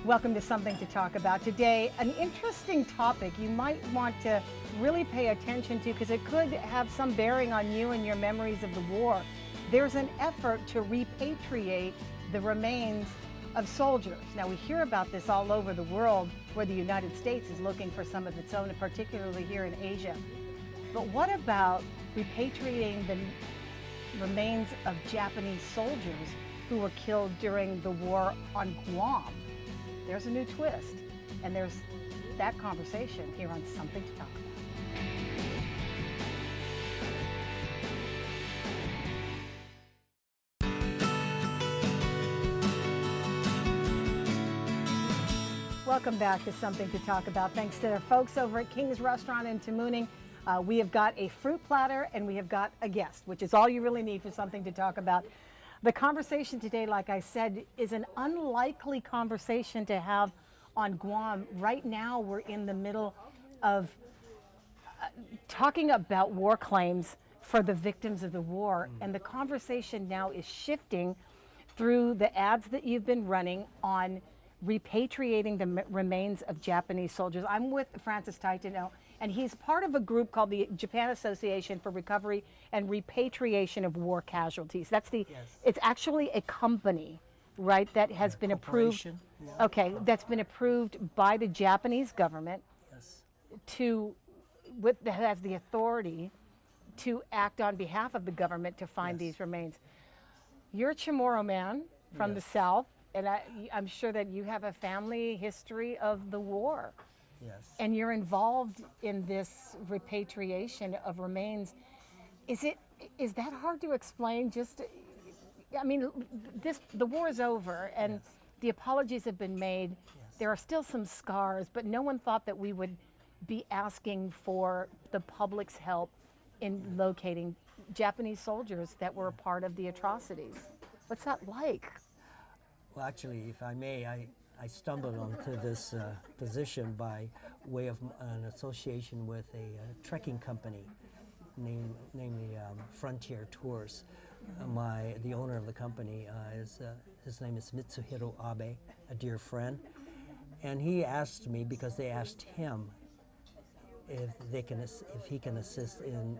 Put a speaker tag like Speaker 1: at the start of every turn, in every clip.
Speaker 1: Welcome to Something to Talk About. Today, an interesting topic you might want to really pay attention to because it could have some bearing on you and your memories of the war. There's an effort to repatriate the remains of soldiers. Now, we hear about this all over the world where the United States is looking for some of its own, and particularly here in Asia. But what about repatriating the remains of Japanese soldiers who were killed during the war on Guam? There's a new twist, and there's that conversation here on Something to Talk About. Welcome back to Something to Talk About. Thanks to the folks over at King's Restaurant in Tamuning. We have got a fruit platter and we have got a guest, which is all you really need for Something to Talk About. The conversation today, like I said, is an unlikely conversation to have on Guam. Right now, we're in the middle of talking about war claims for the victims of the war. And the conversation now is shifting through the ads that you've been running on repatriating the remains of Japanese soldiers. I'm with Francis Taitano, and he's part of a group called the Japan Association for Recovery and Repatriation of War Casualties. That's the,
Speaker 2: Yes.
Speaker 1: It's actually a company, right, that has been approved.
Speaker 2: Yeah.
Speaker 1: Okay, that's been approved by the Japanese government
Speaker 2: Yes.
Speaker 1: that has the authority to act on behalf of the government to find
Speaker 2: Yes.
Speaker 1: these remains. You're a Chamorro man from the
Speaker 2: Yes.
Speaker 1: South, and I'm sure that you have a family history of the war.
Speaker 2: Yes.
Speaker 1: And you're involved in this repatriation of remains. Is that hard to explain? I mean, the war is over, and
Speaker 2: Yes.
Speaker 1: the apologies have been made.
Speaker 2: Yes.
Speaker 1: There are still some scars, but no one thought that we would be asking for the public's help in locating Japanese soldiers that were a part of the atrocities. What's that like?
Speaker 2: Well, actually, if I may, I stumbled onto this position by way of an association with a trekking company, namely Frontier Tours. The owner of the company his name is Mitsuhiro Abe, a dear friend, and he asked me, because they asked him if he can assist in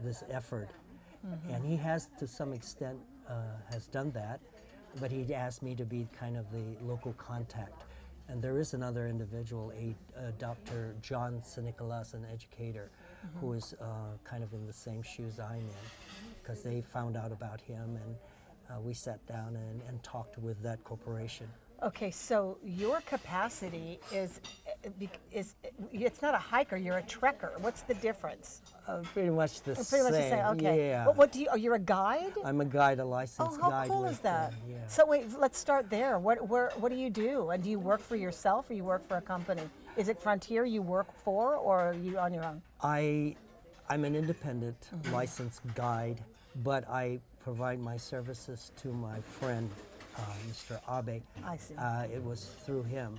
Speaker 2: this effort, and he has to some extent has done that. But he asked me to be kind of the local contact. And there is another individual, Dr. John Sinicolas, an educator, who is kind of in the same shoes I'm in, because they found out about him, and we sat down and talked with that corporation.
Speaker 1: Okay, so your capacity is it's not a hiker, you're a trekker. What's the difference?
Speaker 2: Pretty much the
Speaker 1: Pretty
Speaker 2: same.
Speaker 1: much the same. Okay.
Speaker 2: Yeah.
Speaker 1: What do you? You're a guide?
Speaker 2: I'm a guide, a licensed
Speaker 1: Oh, how
Speaker 2: guide.
Speaker 1: cool
Speaker 2: with,
Speaker 1: is that?
Speaker 2: yeah.
Speaker 1: So wait, let's start there. What do you do? And do you work for yourself or you work for a company? Is it Frontier you work for, or are you on your own?
Speaker 2: I'm an independent licensed guide, but I provide my services to my friend, Mr. Abe.
Speaker 1: I see.
Speaker 2: It was through him,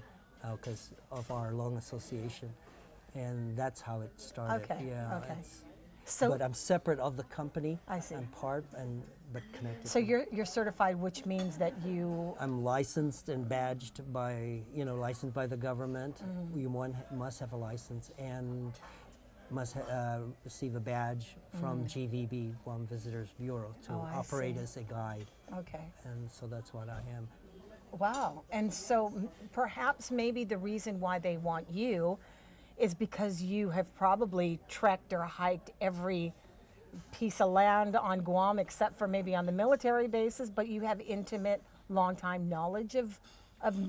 Speaker 2: because of our long association, and that's how it started.
Speaker 1: Okay,
Speaker 2: Yeah.
Speaker 1: okay. So,
Speaker 2: But I'm separate of the company.
Speaker 1: I see.
Speaker 2: I'm part, but connected.
Speaker 1: so
Speaker 2: to
Speaker 1: you're certified, which means that you.
Speaker 2: I'm licensed and badged licensed by the government. You must have a license and must receive a badge from GVB, Guam Visitors Bureau, to
Speaker 1: Oh, I
Speaker 2: operate
Speaker 1: see.
Speaker 2: as a guide.
Speaker 1: Okay.
Speaker 2: And so that's what I am.
Speaker 1: Wow. And so perhaps maybe the reason why they want you is because you have probably trekked or hiked every piece of land on Guam except for maybe on the military bases, but you have intimate, long-time knowledge of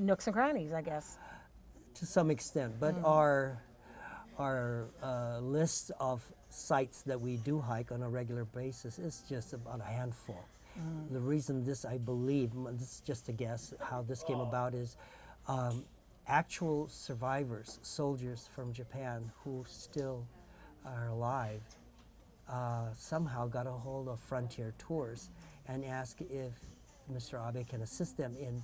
Speaker 1: nooks and crannies, I guess.
Speaker 2: To some extent, but our list of sites that we do hike on a regular basis is just about a handful. The reason I believe, this is just a guess, how this came about is actual survivors, soldiers from Japan who still are alive, somehow got a hold of Frontier Tours and asked if Mr. Abe can assist them in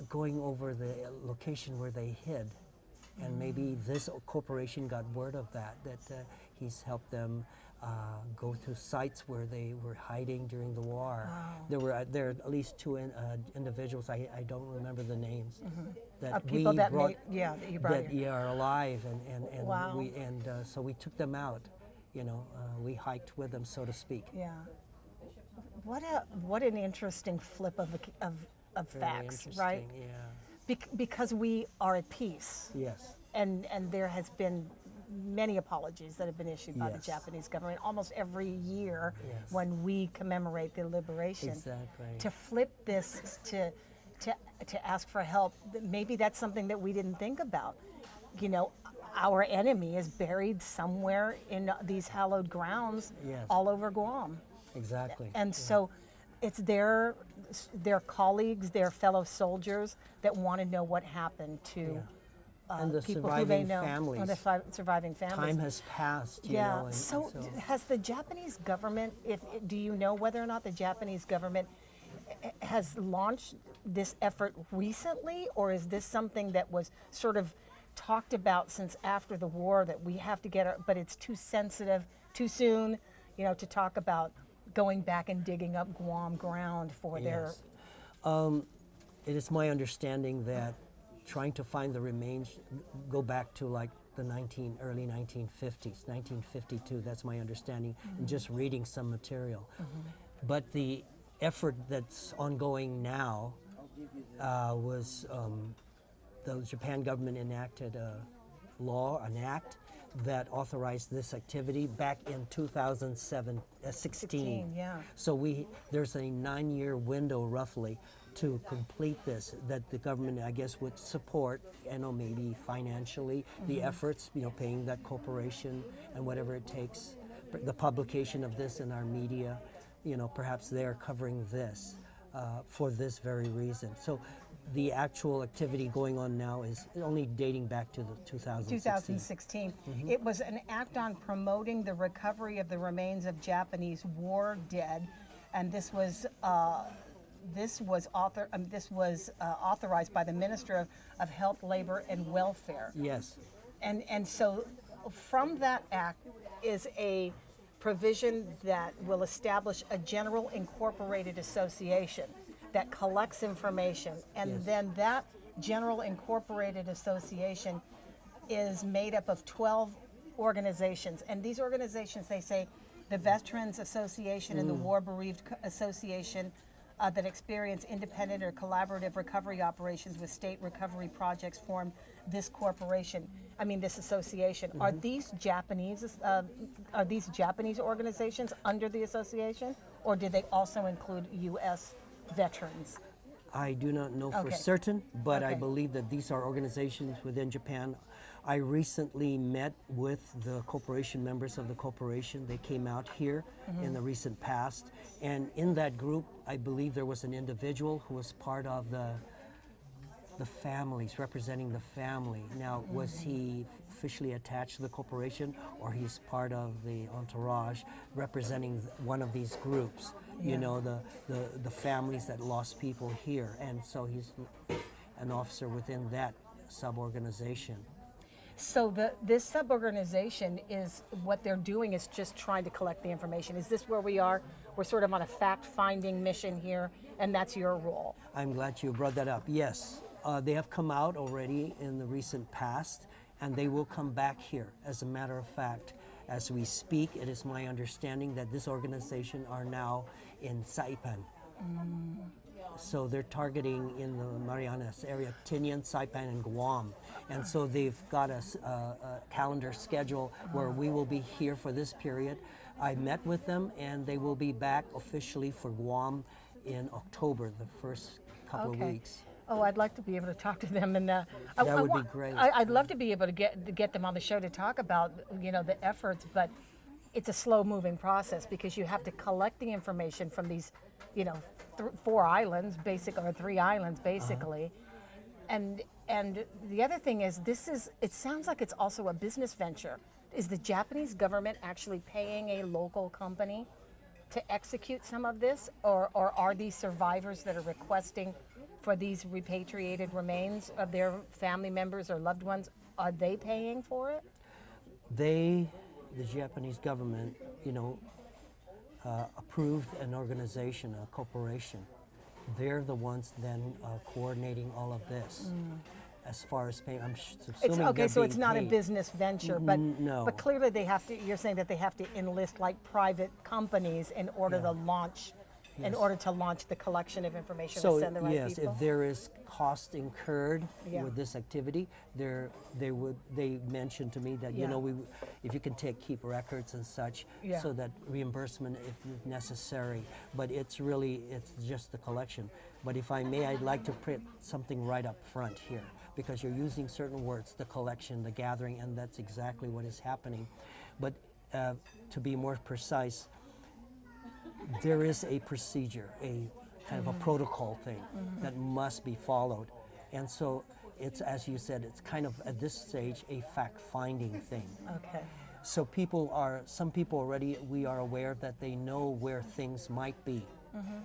Speaker 2: going over the location where they hid. And maybe this corporation got word of that he's helped them go to sites where they were hiding during the war. There were at least two individuals. I don't remember the names. That
Speaker 1: people
Speaker 2: we
Speaker 1: that
Speaker 2: brought,
Speaker 1: that you brought
Speaker 2: that
Speaker 1: here.
Speaker 2: are alive, and
Speaker 1: Wow.
Speaker 2: so we took them out. We hiked with them, so to speak.
Speaker 1: Yeah. What an interesting flip of
Speaker 2: Very
Speaker 1: facts, right?
Speaker 2: interesting, Yeah.
Speaker 1: Because we are at peace,
Speaker 2: Yes.
Speaker 1: and there has been many apologies that have been issued by the
Speaker 2: Yes.
Speaker 1: Japanese government almost every year
Speaker 2: Yes.
Speaker 1: when we commemorate the liberation.
Speaker 2: Exactly.
Speaker 1: To flip this to ask for help, maybe that's something that we didn't think about. Our enemy is buried somewhere in these hallowed grounds
Speaker 2: Yes.
Speaker 1: all over Guam.
Speaker 2: Exactly.
Speaker 1: And so it's their colleagues, their fellow soldiers that want to know what happened to
Speaker 2: And the
Speaker 1: people who they
Speaker 2: surviving
Speaker 1: know.
Speaker 2: families.
Speaker 1: And the surviving families.
Speaker 2: Time has passed.
Speaker 1: Yeah.
Speaker 2: And
Speaker 1: So has the Japanese government, do you know whether or not the Japanese government has launched this effort recently, or is this something that was sort of talked about since after the war, that we have to but it's too sensitive, too soon, to talk about going back and digging up Guam ground for their.
Speaker 2: Yes. It is my understanding that trying to find the remains go back to like the early 1950s, 1952. That's my understanding, and just reading some material. But the effort that's ongoing now was the Japan government enacted an act that authorized this activity back in 2016.
Speaker 1: Yeah.
Speaker 2: So there's a 9-year window roughly to complete this, that the government, I guess, would support, maybe financially, the efforts, paying that corporation and whatever it takes, the publication of this in our media, perhaps they're covering this for this very reason. So the actual activity going on now is only dating back to the 2016.
Speaker 1: It was an act on promoting the recovery of the remains of Japanese war dead, and this was authorized by the Minister of Health, Labor, and Welfare.
Speaker 2: Yes.
Speaker 1: And so from that act is a provision that will establish a general incorporated association that collects information, and
Speaker 2: Yes.
Speaker 1: then that general incorporated association is made up of 12 organizations, and these organizations, they say, the Veterans Association and the War Bereaved Association, that experience independent or collaborative recovery operations with state recovery projects form this this association. Are these Japanese organizations under the association, or do they also include U.S. veterans?
Speaker 2: I do not know for
Speaker 1: Okay.
Speaker 2: certain, but I
Speaker 1: Okay.
Speaker 2: believe that these are organizations within Japan. I recently met with the corporation, members of the corporation. They came out here in the recent past. And in that group, I believe there was an individual who was part of the families, representing the family. Now, was he officially attached to the corporation, or he's part of the entourage representing one of these groups? The families that lost people here, and so he's an officer within that sub-organization.
Speaker 1: So this sub-organization is, what they're doing is just trying to collect the information. Is this where we are? We're sort of on a fact-finding mission here, and that's your role.
Speaker 2: I'm glad you brought that up. Yes, they have come out already in the recent past, and they will come back here. As a matter of fact, as we speak, it is my understanding that this organization are now in Saipan. So they're targeting in the Marianas area, Tinian, Saipan, and Guam. And so they've got a calendar schedule where we will be here for this period. I met with them, and they will be back officially for Guam in October, the first couple of weeks.
Speaker 1: Oh, I'd like to be able to talk to them, and
Speaker 2: That would be great.
Speaker 1: I'd love to be able to get them on the show to talk about the efforts, but it's a slow-moving process because you have to collect the information from these, 4 islands, or 3 islands, basically. And the other thing is, it sounds like it's also a business venture. Is the Japanese government actually paying a local company to execute some of this, or are these survivors that are requesting for these repatriated remains of their family members or loved ones, are they paying for it?
Speaker 2: The Japanese government, you know, approved an organization, a corporation. They're the ones then coordinating all of this. As far as payment, assuming
Speaker 1: It's okay,
Speaker 2: they're
Speaker 1: so it's
Speaker 2: being
Speaker 1: not a
Speaker 2: paid.
Speaker 1: business venture, but
Speaker 2: No.
Speaker 1: but clearly they have to. You're saying that they have to enlist like private companies in order to launch, in order to launch the collection of information
Speaker 2: So
Speaker 1: and send the right
Speaker 2: yes,
Speaker 1: people.
Speaker 2: if there is cost incurred
Speaker 1: Yeah.
Speaker 2: with this activity, they mentioned to me that
Speaker 1: Yeah.
Speaker 2: you know if you can keep records and such,
Speaker 1: Yeah.
Speaker 2: so that reimbursement if necessary. But it's just the collection. But if I may, I'd like to print something right up front here, because you're using certain words, the collection, the gathering, and that's exactly what is happening. But to be more precise, there is a procedure, a kind of a protocol thing that must be followed. And so it's, as you said, it's kind of at this stage a fact-finding thing.
Speaker 1: Okay.
Speaker 2: So some people already, we are aware that they know where things might be,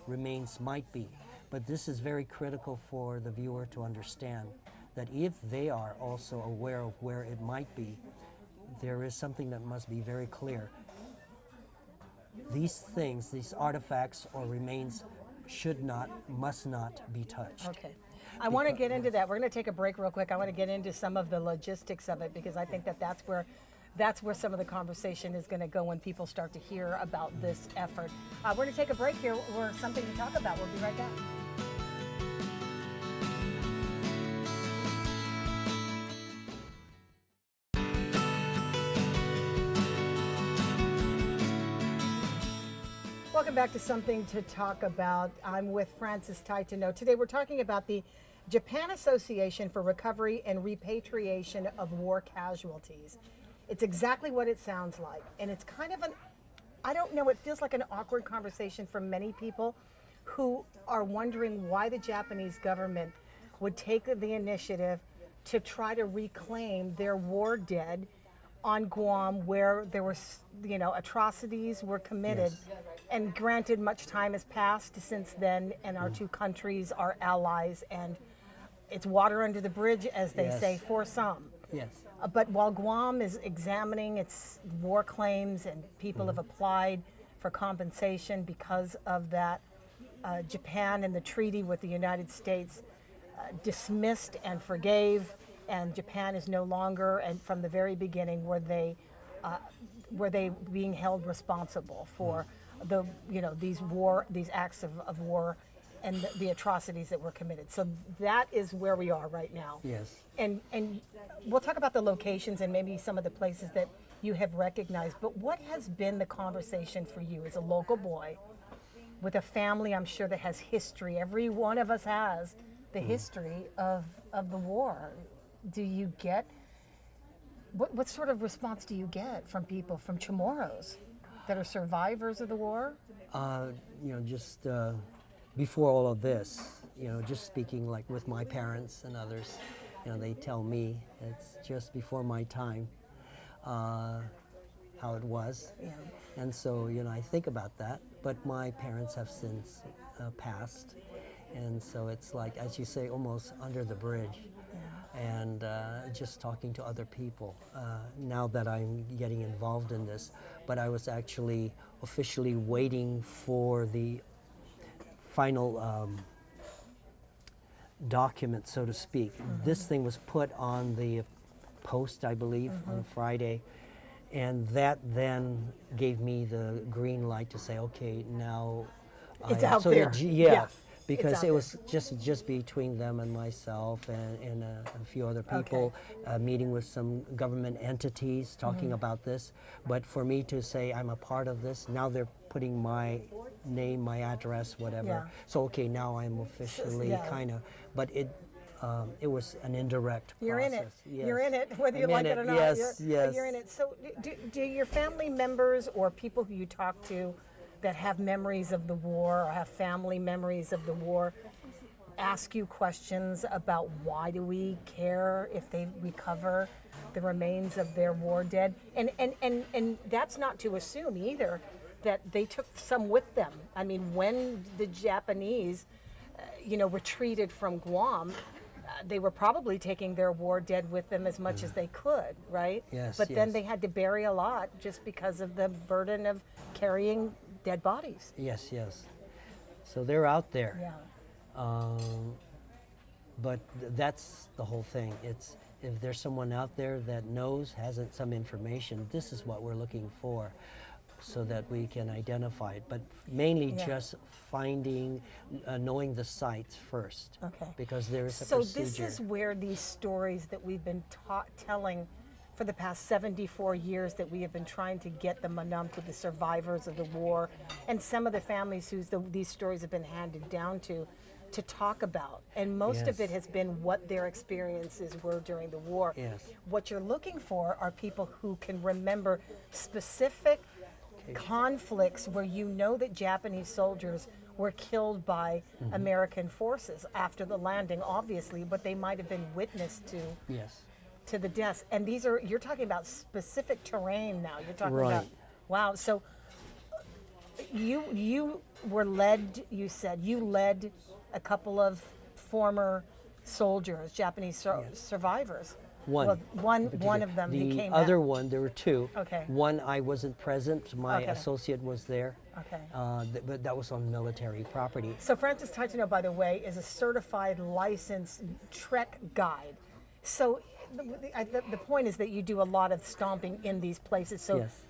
Speaker 2: remains might be. But this is very critical for the viewer to understand that if they are also aware of where it might be, there is something that must be very clear. These things, these artifacts or remains must not be touched.
Speaker 1: Okay. I want to get into that. We're going to take a break real quick. I want to get into some of the logistics of it, because I think that that's where some of the conversation is going to go when people start to hear about this effort. We're going to take a break here. We're something to talk about. We'll be right back. Welcome back to Something to Talk About. I'm with Frances Taitano. Today we're talking about the Japan Association for Recovery and Repatriation of War Casualties. It's exactly what it sounds like. And it's kind of I don't know, it feels like an awkward conversation for many people who are wondering why the Japanese government would take the initiative to try to reclaim their war dead on Guam, where there was, atrocities were committed.
Speaker 2: Yes.
Speaker 1: And granted, much time has passed since then, and our two countries are allies, and it's water under the bridge, as they
Speaker 2: Yes.
Speaker 1: say, for some.
Speaker 2: Yes.
Speaker 1: But while Guam is examining its war claims and people have applied for compensation because of that, Japan and the treaty with the United States dismissed and forgave, and Japan is no longer, and from the very beginning, were they being held responsible for these acts of war and the atrocities that were committed. So that is where we are right now.
Speaker 2: Yes.
Speaker 1: And we'll talk about the locations and maybe some of the places that you have recognized, but what has been the conversation for you as a local boy with a family, I'm sure, that has history? Every one of us has the history of the war. Do you get, what sort of response do you get from people, from Chamorros that are survivors of the war?
Speaker 2: Just before all of this, just speaking like with my parents and others, they tell me it's just before my time, how it was.
Speaker 1: Yeah.
Speaker 2: And so, I think about that, but my parents have since passed. And so it's like, as you say, almost under the bridge. And just talking to other people now that I'm getting involved in this. But I was actually officially waiting for the final document, so to speak. This thing was put on the Post, I believe, on Friday. And that then gave me the green light to say, okay, now
Speaker 1: It's
Speaker 2: I'm
Speaker 1: out
Speaker 2: sort
Speaker 1: there.
Speaker 2: of
Speaker 1: Yeah.
Speaker 2: because
Speaker 1: out
Speaker 2: it was just between them and myself and a few other people, meeting with some government entities, talking about this. But for me to say I'm a part of this, now they're putting my name, my address, whatever.
Speaker 1: Yeah.
Speaker 2: So okay, now I'm officially
Speaker 1: yeah.
Speaker 2: kind of, but it was an indirect
Speaker 1: You're in it.
Speaker 2: process. Yes.
Speaker 1: You're in it, whether you
Speaker 2: I'm
Speaker 1: like
Speaker 2: in
Speaker 1: it or not.
Speaker 2: Yes, yes.
Speaker 1: You're in it. So do your family members or people who you talk to that have memories of the war or have family memories of the war ask you questions about why do we care if they recover the remains of their war dead? And that's not to assume either that they took some with them. I mean, when the Japanese, retreated from Guam, they were probably taking their war dead with them as much as they could, right?
Speaker 2: Yes,
Speaker 1: But then
Speaker 2: yes.
Speaker 1: they had to bury a lot just because of the burden of carrying dead bodies.
Speaker 2: Yes, yes. So they're out there.
Speaker 1: Yeah.
Speaker 2: But that's the whole thing. It's if there's someone out there that knows, has some information, this is what we're looking for so that we can identify it. But mainly
Speaker 1: Yeah.
Speaker 2: just finding, knowing the sites first.
Speaker 1: Okay.
Speaker 2: Because there is a
Speaker 1: So
Speaker 2: procedure.
Speaker 1: this is where these stories that we've been telling for the past 74 years that we have been trying to get the Manam to the survivors of the war and some of the families whose these stories have been handed down to talk about. And most of
Speaker 2: Yes.
Speaker 1: it has been what their experiences were during the war.
Speaker 2: Yes.
Speaker 1: What you're looking for are people who can remember specific conflicts where you know that Japanese soldiers were killed by American forces after the landing, obviously, but they might have been witness
Speaker 2: Yes.
Speaker 1: to the deaths. And these are, you're talking about specific terrain now. You're talking
Speaker 2: Right.
Speaker 1: about, wow. So you were led, you said, you led a couple of former soldiers, Japanese survivors.
Speaker 2: One.
Speaker 1: Well, one of them
Speaker 2: The
Speaker 1: became
Speaker 2: other one, there were two.
Speaker 1: Okay.
Speaker 2: One, I wasn't present. My
Speaker 1: Okay.
Speaker 2: associate was there.
Speaker 1: Okay.
Speaker 2: But that was on military property.
Speaker 1: So Francis Taitano, by the way, is a certified licensed trek guide. So the point is that you do a lot of stomping in these places. So
Speaker 2: Yes.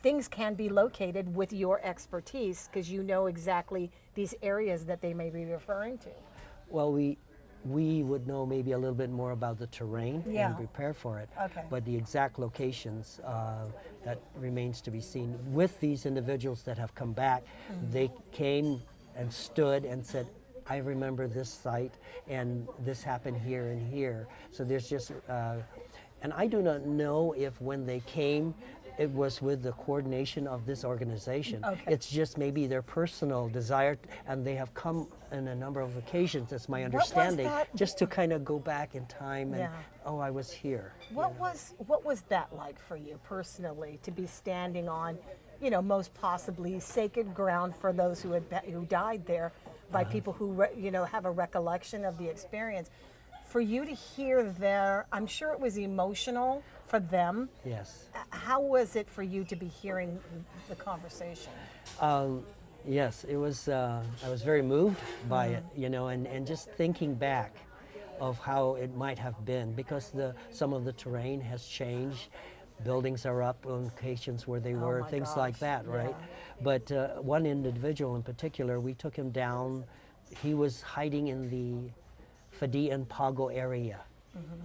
Speaker 1: things can be located with your expertise because you know exactly these areas that they may be referring to.
Speaker 2: Well, we would know maybe a little bit more about the terrain
Speaker 1: Yeah.
Speaker 2: and prepare for it.
Speaker 1: Okay.
Speaker 2: But the exact locations, that remains to be seen. With these individuals that have come back, they came and stood and said, I remember this site and this happened here and here. So there's just, and I do not know if when they came, it was with the coordination of this organization.
Speaker 1: Okay.
Speaker 2: It's just maybe their personal desire, and they have come on a number of occasions, that's my
Speaker 1: was
Speaker 2: understanding,
Speaker 1: that?
Speaker 2: just to kind of go back in time and,
Speaker 1: Yeah.
Speaker 2: oh, I was here.
Speaker 1: What was that like for you personally to be standing on, most possibly sacred ground for those who died there by people who have a recollection of the experience? For you to hear I'm sure it was emotional for them.
Speaker 2: Yes.
Speaker 1: How was it for you to be hearing the conversation?
Speaker 2: Yes, it was. I was very moved by it, and just thinking back of how it might have been, because some of the terrain has changed. Buildings are up on locations where they were,
Speaker 1: my
Speaker 2: things
Speaker 1: gosh,
Speaker 2: like that, right? But one individual in particular, we took him down. He was hiding in the Fadi and Pago area,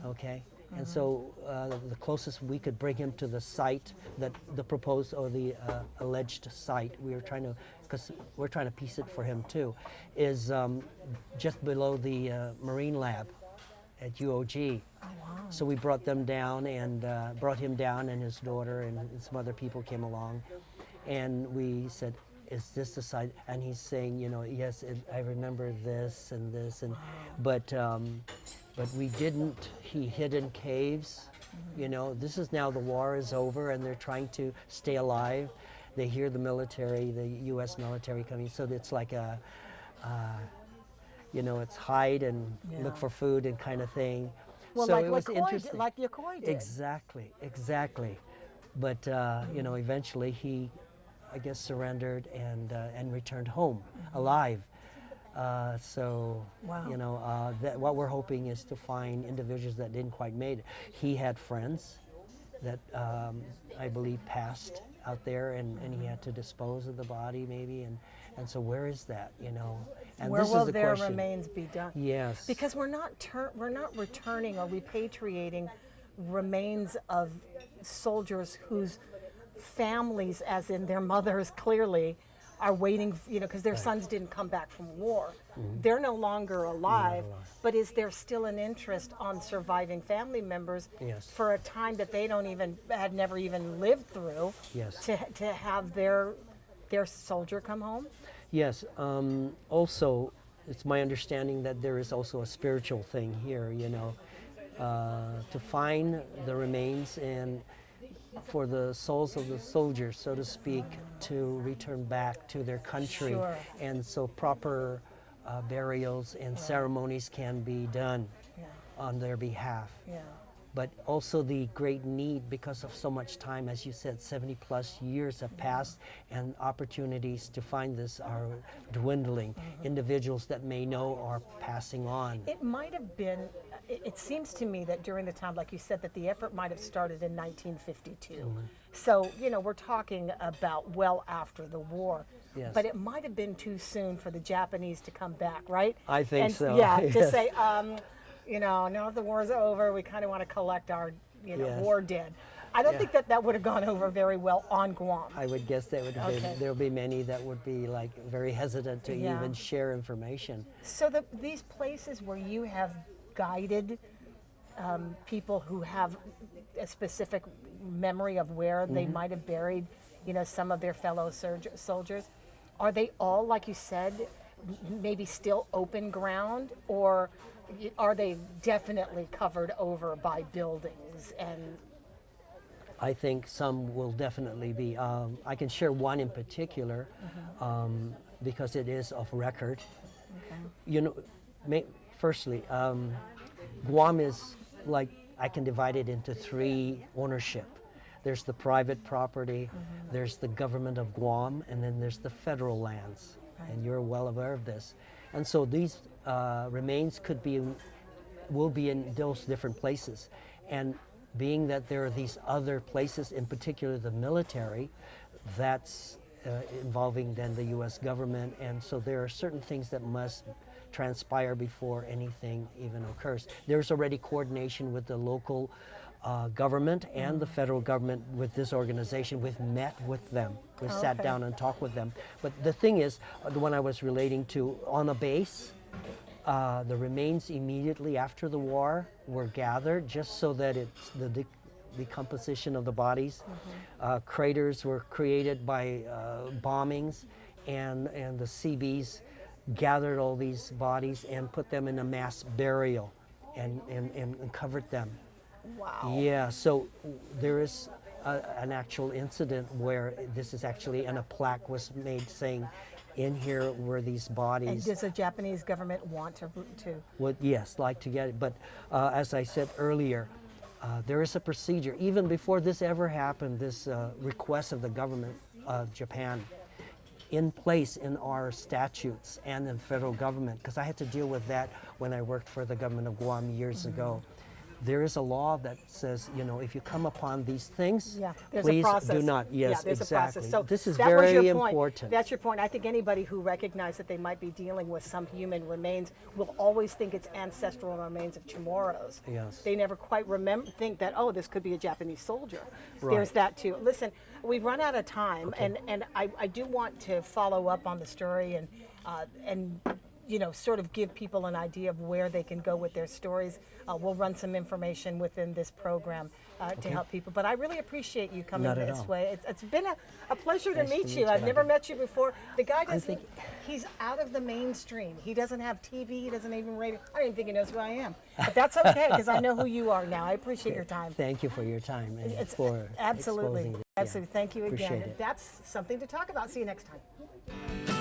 Speaker 2: okay? And so the closest we could bring him to the site that the proposed or the alleged site, because we're trying to piece it for him too, is just below the Marine Lab at UOG.
Speaker 1: Oh, wow.
Speaker 2: So we brought them down and brought him down, and his daughter and some other people came along, and we said, is this the site? And he's saying, yes, I remember this and this, and but we didn't. He hid in caves. This is now the war is over, and they're trying to stay alive. They hear the military, the U.S. military coming, so it's like it's hide and look
Speaker 1: Yeah.
Speaker 2: for food and kind of thing.
Speaker 1: Well,
Speaker 2: so
Speaker 1: like
Speaker 2: it was
Speaker 1: Yokoi
Speaker 2: interesting.
Speaker 1: did, like Yokoi did.
Speaker 2: Exactly. But eventually he, I guess, surrendered and returned home alive. So
Speaker 1: Wow.
Speaker 2: that what we're hoping is to find individuals that didn't quite make it. He had friends that I believe passed out there, and he had to dispose of the body maybe, and so where is that? And
Speaker 1: Where
Speaker 2: this
Speaker 1: will
Speaker 2: is the
Speaker 1: their
Speaker 2: question.
Speaker 1: remains be done?
Speaker 2: Yes.
Speaker 1: Because we're not returning or repatriating remains of soldiers whose families, as in their mothers, clearly are waiting, because their sons didn't come back from war. They're no longer alive, but is there still an interest on surviving family members
Speaker 2: Yes.
Speaker 1: for a time that they had never even lived through,
Speaker 2: Yes.
Speaker 1: to have their soldier come home?
Speaker 2: Yes. Also, it's my understanding that there is also a spiritual thing here, to find the remains and for the souls of the soldiers, so to speak, to return back to their country.
Speaker 1: Sure.
Speaker 2: And so proper burials and ceremonies can be done
Speaker 1: Yeah.
Speaker 2: on their behalf.
Speaker 1: Yeah.
Speaker 2: but also the great need because of so much time, as you said, 70 plus years have passed, and opportunities to find this are dwindling. Individuals that may know are passing on.
Speaker 1: It might have been, it seems to me that during the time, like you said, that the effort might have started in 1952. So, you know, we're talking about well after the war.
Speaker 2: Yes.
Speaker 1: But it might have been too soon for the Japanese to come back, right?
Speaker 2: I think
Speaker 1: And,
Speaker 2: so.
Speaker 1: Yeah, to
Speaker 2: Yes.
Speaker 1: say, you know, now that the war's over, we kind of want to collect our, you know,
Speaker 2: Yes.
Speaker 1: war dead. I don't
Speaker 2: Yeah.
Speaker 1: think that that would have gone over very well on Guam.
Speaker 2: I would guess that
Speaker 1: Okay.
Speaker 2: there'll be many that would be like very hesitant to
Speaker 1: Yeah.
Speaker 2: even share information.
Speaker 1: So these places where you have guided people who have a specific memory of where they
Speaker 2: Mm-hmm.
Speaker 1: might have buried, you know, some of their fellow soldiers, are they all, like you said, maybe still open ground, or are they definitely covered over by buildings? And
Speaker 2: I think some will definitely be. I can share one in particular because it is of record. You know, firstly, Guam is like, I can divide it into three ownership. There's the private property, there's the government of Guam, and then there's the federal lands. And you're well aware of this. And so these remains will be in those different places. And being that there are these other places, in particular the military, that's involving then the U.S. government, and so there are certain things that must transpire before anything even occurs. There's already coordination with the local government and the federal government with this organization. We've met with them. We've sat
Speaker 1: Okay.
Speaker 2: down and talked with them. But the thing is, the one I was relating to, on a base, the remains immediately after the war were gathered just so that it's the decomposition of the bodies. Craters were created by bombings, and the Seabees gathered all these bodies and put them in a mass burial and covered them.
Speaker 1: wow.
Speaker 2: Yeah, so there is an actual incident where this is actually, and a plaque was made saying, in here were these bodies.
Speaker 1: And does the Japanese government want to?
Speaker 2: Would, yes, like to get it. But as I said earlier, there is a procedure. Even before this ever happened, this request of the government of Japan in place in our statutes and in the federal government, because I had to deal with that when I worked for the government of Guam years ago. There is a law that says, you know, if you come upon these things,
Speaker 1: Yeah, there's
Speaker 2: please
Speaker 1: a process.
Speaker 2: do not. Yes,
Speaker 1: yeah, there's
Speaker 2: exactly.
Speaker 1: a process. So
Speaker 2: this is
Speaker 1: that was
Speaker 2: very
Speaker 1: your point.
Speaker 2: important.
Speaker 1: That's your point. I think anybody who recognizes that they might be dealing with some human remains will always think it's ancestral remains of Chamorros.
Speaker 2: Yes.
Speaker 1: They never quite think that, oh, this could be a Japanese soldier.
Speaker 2: Right.
Speaker 1: There's that too. Listen, we've run out of time, and I do want to follow up on the story and you know, sort of give people an idea of where they can go with their stories. We'll run some information within this program to help people. But I really appreciate you coming
Speaker 2: Not at
Speaker 1: this
Speaker 2: all.
Speaker 1: way. It's been a pleasure to
Speaker 2: Nice to
Speaker 1: meet
Speaker 2: meet
Speaker 1: you.
Speaker 2: you,
Speaker 1: I've never
Speaker 2: Maggie.
Speaker 1: met you before. The guy doesn't,
Speaker 2: think-
Speaker 1: he's out of the mainstream. He doesn't have TV, he doesn't even radio. I don't even think he knows who I am. But that's okay, because I know who you are now. I appreciate your time.
Speaker 2: Thank you for your time and
Speaker 1: It's
Speaker 2: for
Speaker 1: absolutely,
Speaker 2: exposing it.
Speaker 1: absolutely.
Speaker 2: Yeah.
Speaker 1: Thank you again.
Speaker 2: Appreciate it.
Speaker 1: That's something to talk about. See you next time.